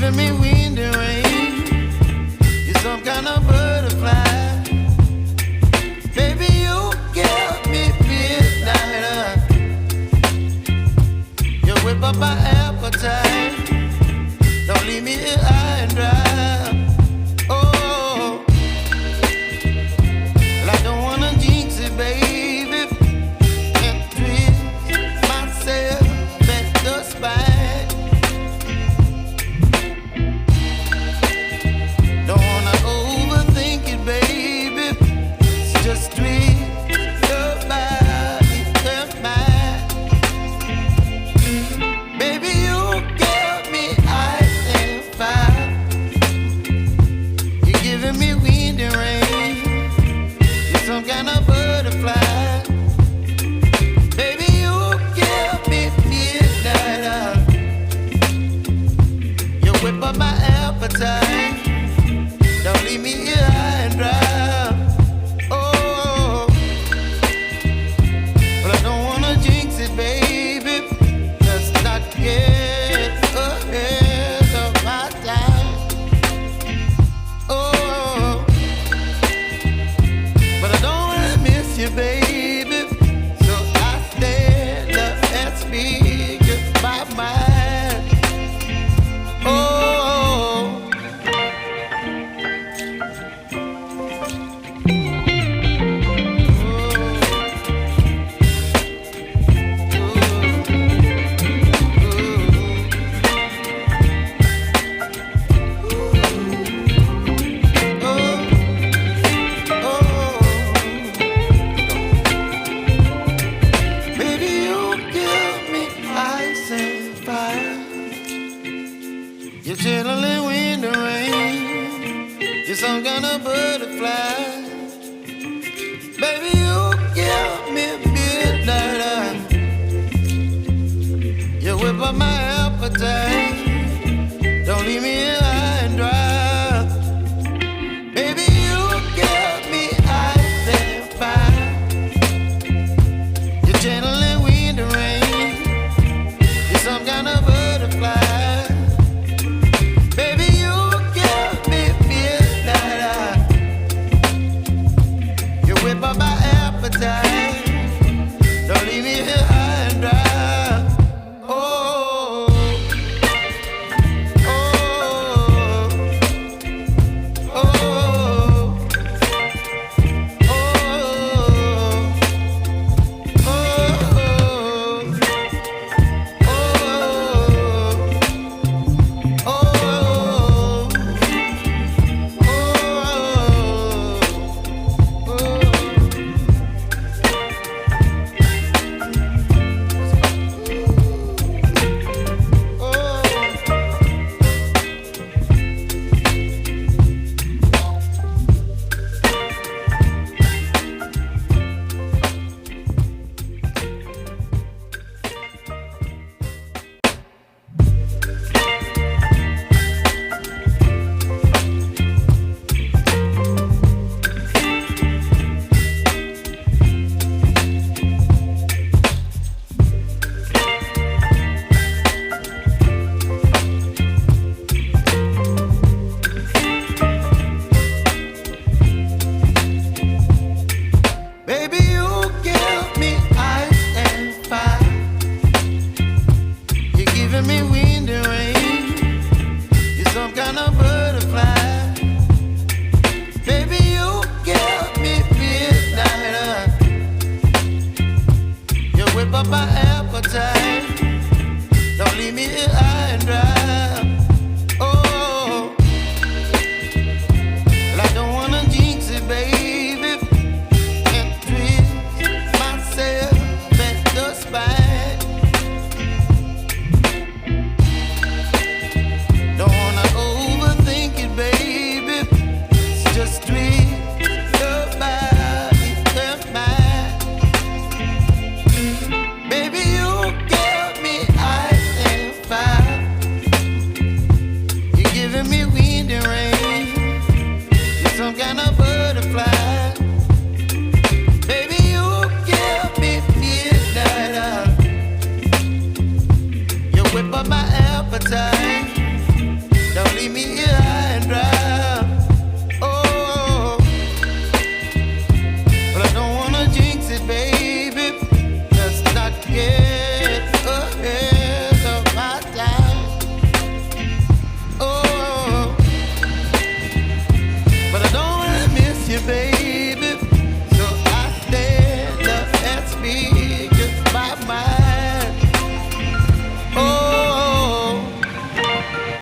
giving me wind and rain. You're some kind of butterfly. Baby, you give me midnight. You whip up my appetite. Don't leave me here high and dry. Oh, well, I don't wanna jinx it, baby, and twist myself at the spine. Don't wanna overthink it, baby. It's just twist your body and mine. Baby, you give me ice and fire. You're giving me wind and rain. You're some kind of butterfly. Baby, you give me midnight. You whip up my appetite. Don't leave me here high and dry. Oh, but I don't wanna jinx it, baby. Let's not get ahead of my time. Oh, but I don't wanna miss you, baby. So I stand up and speak my mind. Oh. Baby, you give me ice and fire. You're chilling wind and rain. You're some kind of butterfly. Baby, you give me midnight. You whip up my appetite. Don't leave me here high and dry. Baby, you give me ice and fire. You're channeling wind and rain. You're some kind of butterfly. Baby, you give me midnight. You whip up my appetite. Don't leave me here high and dry. Oh, oh, oh, baby, you give me ice and fire. You're giving me wind and rain. You're some kind of butterfly. Baby, you give me midnight. You whip up my appetite. Don't leave me here high and dry. Oh, well, I don't wanna jinx it, baby, and twist myself at the spine. Don't wanna overthink it, baby. It's just twist your body and mine. Baby, you give me ice and fire. You're giving me wind and rain. You're some kind of